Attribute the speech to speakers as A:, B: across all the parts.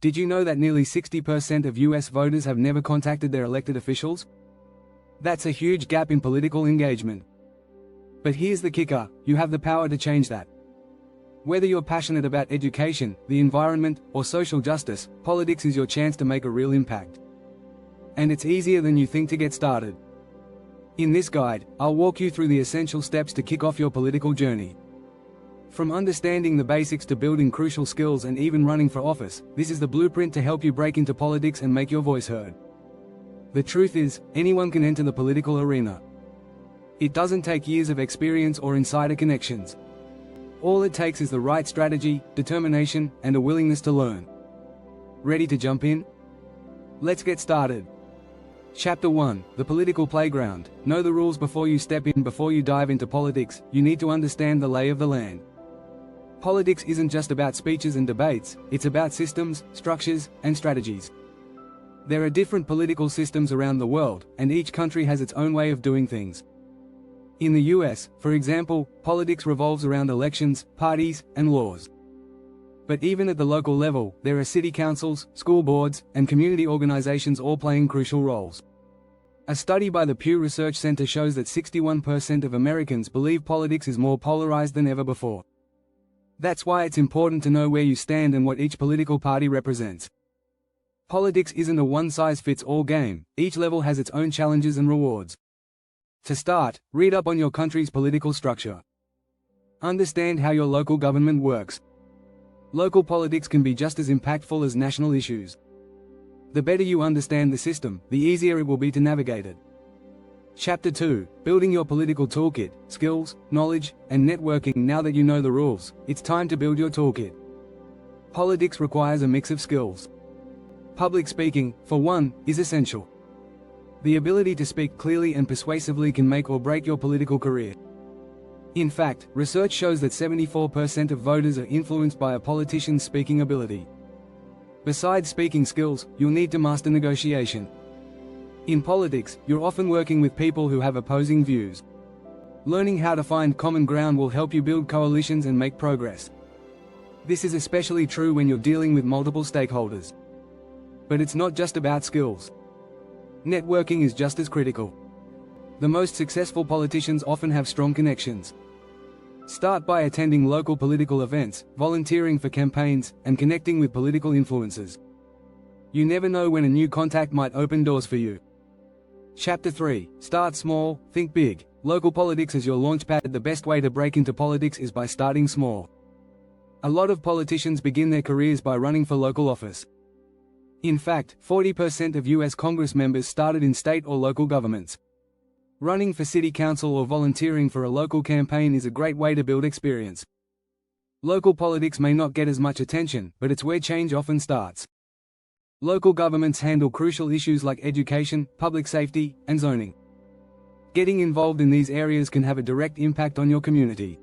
A: Did you know that nearly 60% of US voters have never contacted their elected officials? That's a huge gap in political engagement. But here's the kicker, you have the power to change that. Whether you're passionate about education, the environment, or social justice, politics is your chance to make a real impact. And it's easier than you think to get started. In this guide, I'll walk you through the essential steps to kick off your political journey. From understanding the basics to building crucial skills and even running for office, this is the blueprint to help you break into politics and make your voice heard. The truth is, anyone can enter the political arena. It doesn't take years of experience or insider connections. All it takes is the right strategy, determination, and a willingness to learn. Ready to jump in? Let's get started. Chapter 1: The Political Playground. Know the rules before you step in. Before you dive into politics, you need to understand the lay of the land. Politics isn't just about speeches and debates, it's about systems, structures, and strategies. There are different political systems around the world, and each country has its own way of doing things. In the US, for example, politics revolves around elections, parties, and laws. But even at the local level, there are city councils, school boards, and community organizations all playing crucial roles. A study by the Pew Research Center shows that 61% of Americans believe politics is more polarized than ever before. That's why it's important to know where you stand and what each political party represents. Politics isn't a one-size-fits-all game, each level has its own challenges and rewards. To start, read up on your country's political structure. Understand how your local government works. Local politics can be just as impactful as national issues. The better you understand the system, the easier it will be to navigate it. Chapter 2: Building your political toolkit, skills, knowledge, and networking. Now that you know the rules, it's time to build your toolkit. Politics requires a mix of skills. Public speaking, for one, is essential. The ability to speak clearly and persuasively can make or break your political career. In fact, research shows that 74% of voters are influenced by a politician's speaking ability. Besides speaking skills, you'll need to master negotiation. In politics, you're often working with people who have opposing views. Learning how to find common ground will help you build coalitions and make progress. This is especially true when you're dealing with multiple stakeholders. But it's not just about skills. Networking is just as critical. The most successful politicians often have strong connections. Start by attending local political events, volunteering for campaigns, and connecting with political influencers. You never know when a new contact might open doors for you. Chapter 3: Start small, think big. Local politics as your launchpad. The best way to break into politics is by starting small. A lot of politicians begin their careers by running for local office. In fact, 40% of US Congress members started in state or local governments. Running for city council or volunteering for a local campaign is a great way to build experience. Local politics may not get as much attention, but it's where change often starts. Local governments handle crucial issues like education, public safety, and zoning. Getting involved in these areas can have a direct impact on your community.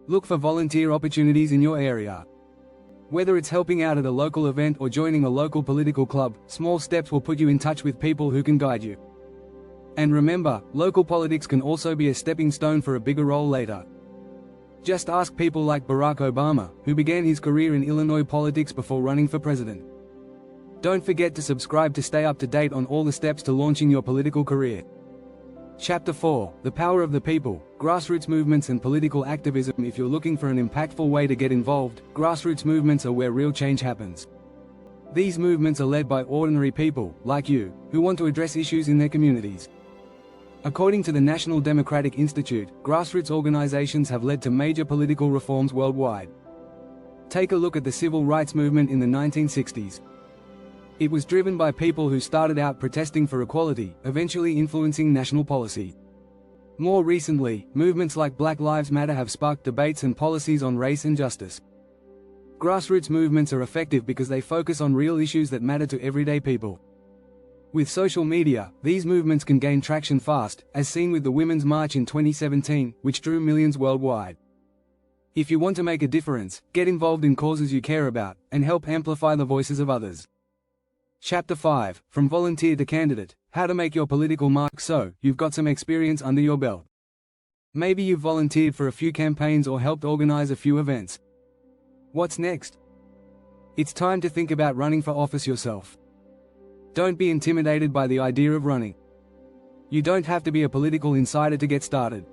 A: Look for volunteer opportunities in your area. Whether it's helping out at a local event or joining a local political club, small steps will put you in touch with people who can guide you. And remember, local politics can also be a stepping stone for a bigger role later. Just ask people like Barack Obama, who began his career in Illinois politics before running for president. Don't forget to subscribe to stay up to date on all the steps to launching your political career. Chapter 4: The Power of the People, Grassroots Movements and Political Activism. If you're looking for an impactful way to get involved, grassroots movements are where real change happens. These movements are led by ordinary people, like you, who want to address issues in their communities. According to the National Democratic Institute, grassroots organizations have led to major political reforms worldwide. Take a look at the civil rights movement in the 1960s. It was driven by people who started out protesting for equality, eventually influencing national policy. More recently, movements like Black Lives Matter have sparked debates and policies on race and justice. Grassroots movements are effective because they focus on real issues that matter to everyday people. With social media, these movements can gain traction fast, as seen with the Women's March in 2017, which drew millions worldwide. If you want to make a difference, get involved in causes you care about, and help amplify the voices of others. Chapter 5: From Volunteer to Candidate, How to Make Your Political Mark. So, you've got some experience under your belt. Maybe you've volunteered for a few campaigns or helped organize a few events. What's next? It's time to think about running for office yourself. Don't be intimidated by the idea of running. You don't have to be a political insider to get started.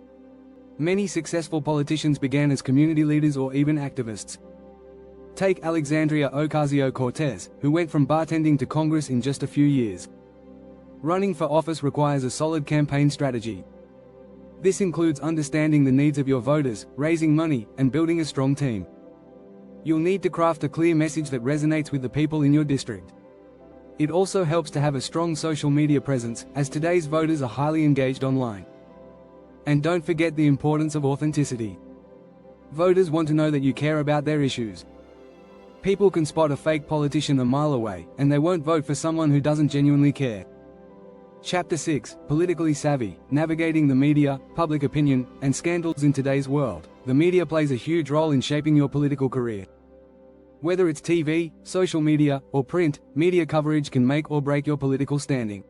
A: Many successful politicians began as community leaders or even activists. Take Alexandria Ocasio-Cortez, who went from bartending to Congress in just a few years. Running for office requires a solid campaign strategy. This includes understanding the needs of your voters, raising money, and building a strong team. You'll need to craft a clear message that resonates with the people in your district. It also helps to have a strong social media presence, as today's voters are highly engaged online. And don't forget the importance of authenticity. Voters want to know that you care about their issues. People can spot a fake politician a mile away, and they won't vote for someone who doesn't genuinely care. Chapter 6: Politically Savvy, Navigating the Media, Public Opinion, and Scandals in Today's World. The media plays a huge role in shaping your political career. Whether it's TV, social media, or print, media coverage can make or break your political standing.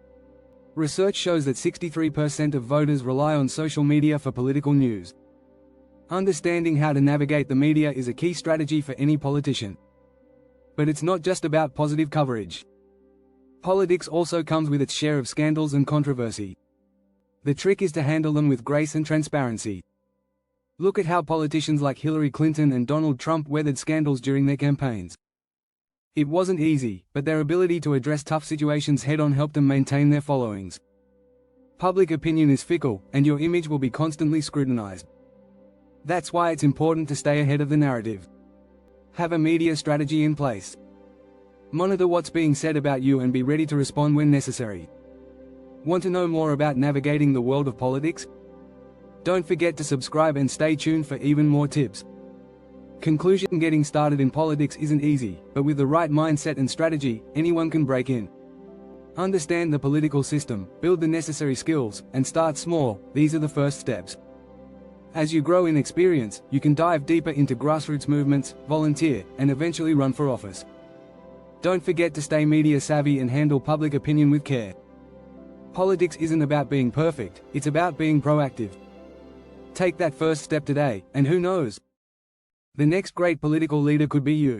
A: Research shows that 63% of voters rely on social media for political news. Understanding how to navigate the media is a key strategy for any politician. But it's not just about positive coverage. Politics also comes with its share of scandals and controversy. The trick is to handle them with grace and transparency. Look at how politicians like Hillary Clinton and Donald Trump weathered scandals during their campaigns. It wasn't easy, but their ability to address tough situations head-on helped them maintain their followings. Public opinion is fickle, and your image will be constantly scrutinized. That's why it's important to stay ahead of the narrative. Have a media strategy in place. Monitor what's being said about you and be ready to respond when necessary. Want to know more about navigating the world of politics? Don't forget to subscribe and stay tuned for even more tips. Conclusion: getting started in politics isn't easy, but with the right mindset and strategy, anyone can break in. Understand the political system, build the necessary skills, and start small. These are the first steps. As you grow in experience, you can dive deeper into grassroots movements, volunteer, and eventually run for office. Don't forget to stay media savvy and handle public opinion with care. Politics isn't about being perfect, it's about being proactive. Take that first step today, and who knows? The next great political leader could be you.